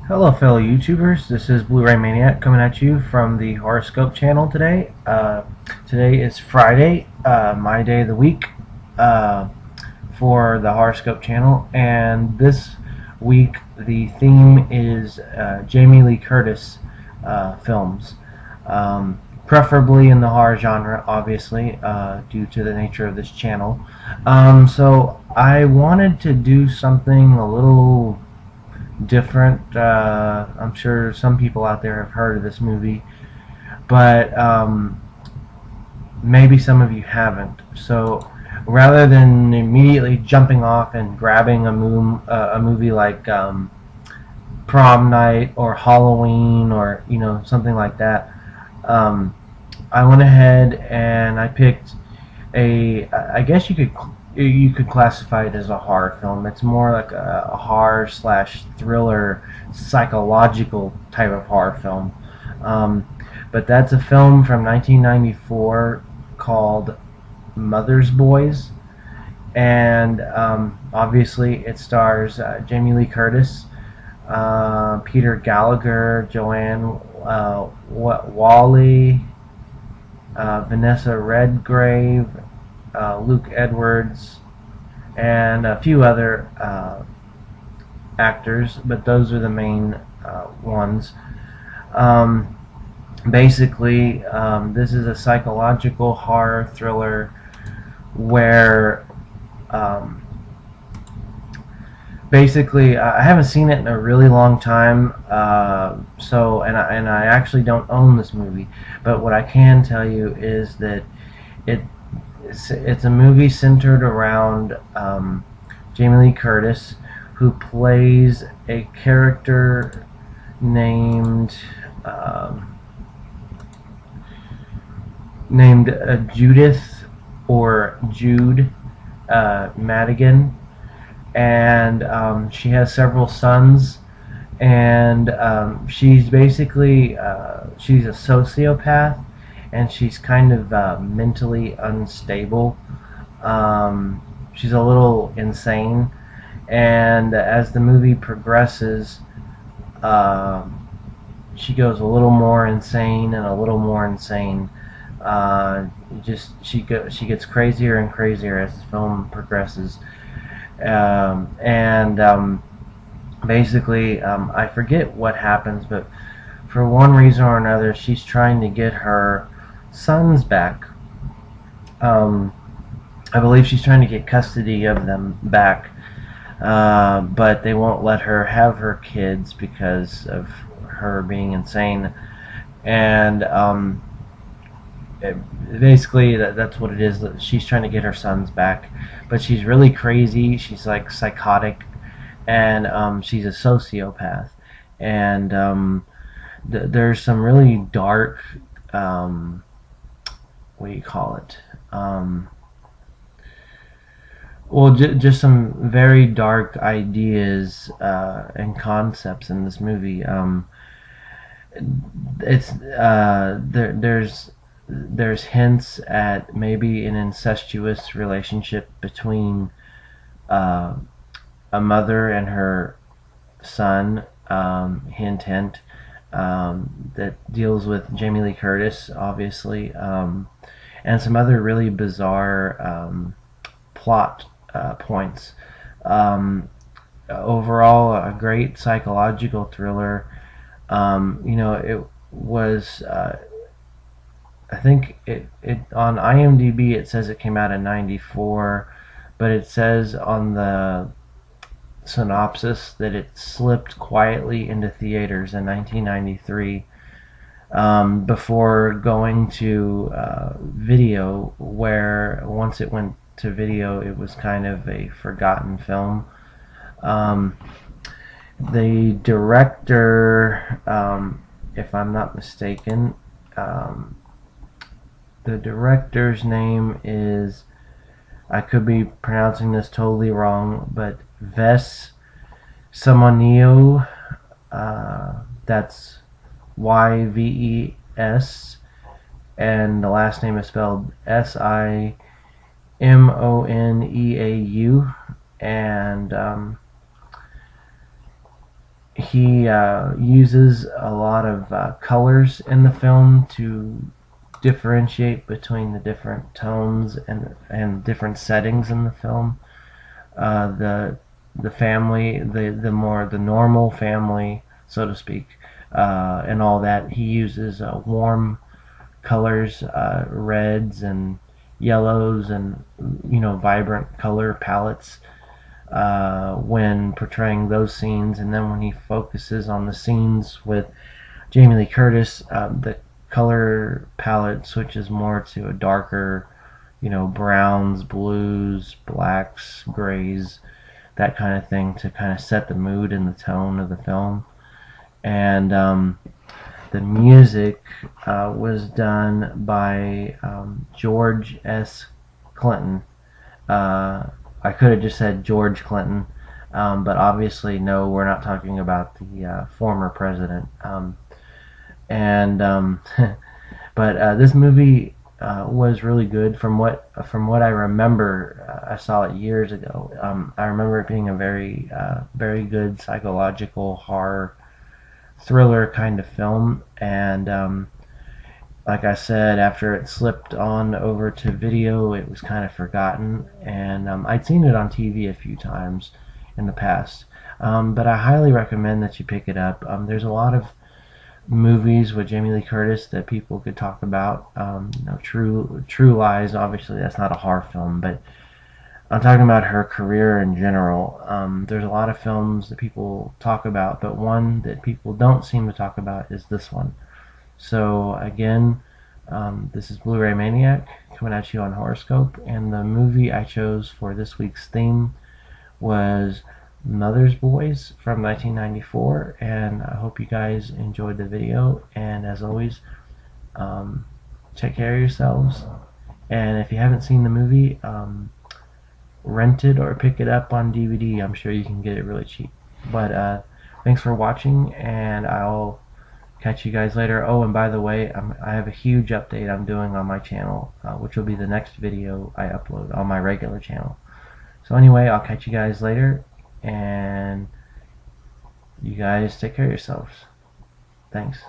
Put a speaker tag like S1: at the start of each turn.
S1: Hello fellow YouTubers, this is Blu-ray Maniac coming at you from the Horoscope channel today. Today is Friday, my day of the week uh, for the Horoscope channel, and this week the theme is Jamie Lee Curtis films. Preferably in the horror genre, obviously, due to the nature of this channel. So I wanted to do something a little different. I'm sure some people out there have heard of this movie, but maybe some of you haven't. So rather than immediately jumping off and grabbing a movie like Prom Night or Halloween or something like that, um, I went ahead and I picked I guess you could classify it as a horror film. It's more like a horror slash thriller, psychological type of horror film. Um, but that's a film from 1994 called Mother's Boys, and obviously it stars Jamie Lee Curtis, Peter Gallagher, Joanne Whalley, Vanessa Redgrave, Luke Edwards, and a few other actors, but those are the main ones. Um, Basically, this is a psychological horror thriller where um, basically I haven't seen it in a really long time, and I actually don't own this movie, but what I can tell you is that it it's a movie centered around Jamie Lee Curtis, who plays a character named Judith or Jude Madigan, and she has several sons, and she's basically she's a sociopath, and she's kind of mentally unstable. She's a little insane, and as the movie progresses, she goes a little more insane and a little more insane. She gets crazier and crazier as the film progresses, and basically, I forget what happens, but for one reason or another, she's trying to get her sons back. Um, I believe she's trying to get custody of them back, but they won't let her have her kids because of her being insane. And basically, that's what it is. She's trying to get her sons back, but she's really crazy. She's like psychotic, and she's a sociopath. And there's some really dark, what do you call it? Well, just some very dark ideas and concepts in this movie. It's there's hints at maybe an incestuous relationship between uh, a mother and her son. Hint, hint. That deals with Jamie Lee Curtis, obviously, and some other really bizarre plot points. Overall, a great psychological thriller. It was. I think it on IMDb it says it came out in '94, but it says on the synopsis that it slipped quietly into theaters in 1993, before going to video, where once it went to video it was kind of a forgotten film. Um, the director, if I'm not mistaken, um, the director's name is, I could be pronouncing this totally wrong, but Ves Samanio. That's Yves, and the last name is spelled Simoneau, and he uses a lot of colors in the film to differentiate between the different tones and different settings in the film. The family, the normal family, so to speak, and all that. He uses warm colors, reds and yellows, and vibrant color palettes when portraying those scenes. And then when he focuses on the scenes with Jamie Lee Curtis, the color palette switches more to a darker, browns, blues, blacks, grays, that kind of thing, to kind of set the mood and the tone of the film. And the music was done by George S. Clinton. I could have just said George Clinton, but obviously, no, we're not talking about the former president. And But this movie was really good from what I remember. I saw it years ago. I remember it being a very good psychological horror thriller kind of film. And like I said, after it slipped on over to video, it was kind of forgotten. And I'd seen it on TV a few times in the past. But I highly recommend that you pick it up. There's a lot of movies with Jamie Lee Curtis that people could talk about. True Lies. Obviously, that's not a horror film, but I'm talking about her career in general. There's a lot of films that people talk about, but one that people don't seem to talk about is this one. So again, this is Blu-ray Maniac coming at you on Horoscope, and the movie I chose for this week's theme was Mother's Boys from 1994. And I hope you guys enjoyed the video, and as always, take care of yourselves. And if you haven't seen the movie, rent it or pick it up on DVD. I'm sure you can get it really cheap. But thanks for watching, and I'll catch you guys later. Oh, and by the way, I have a huge update I'm doing on my channel, which will be the next video I upload on my regular channel. So anyway, I'll catch you guys later, and you guys take care of yourselves. Thanks.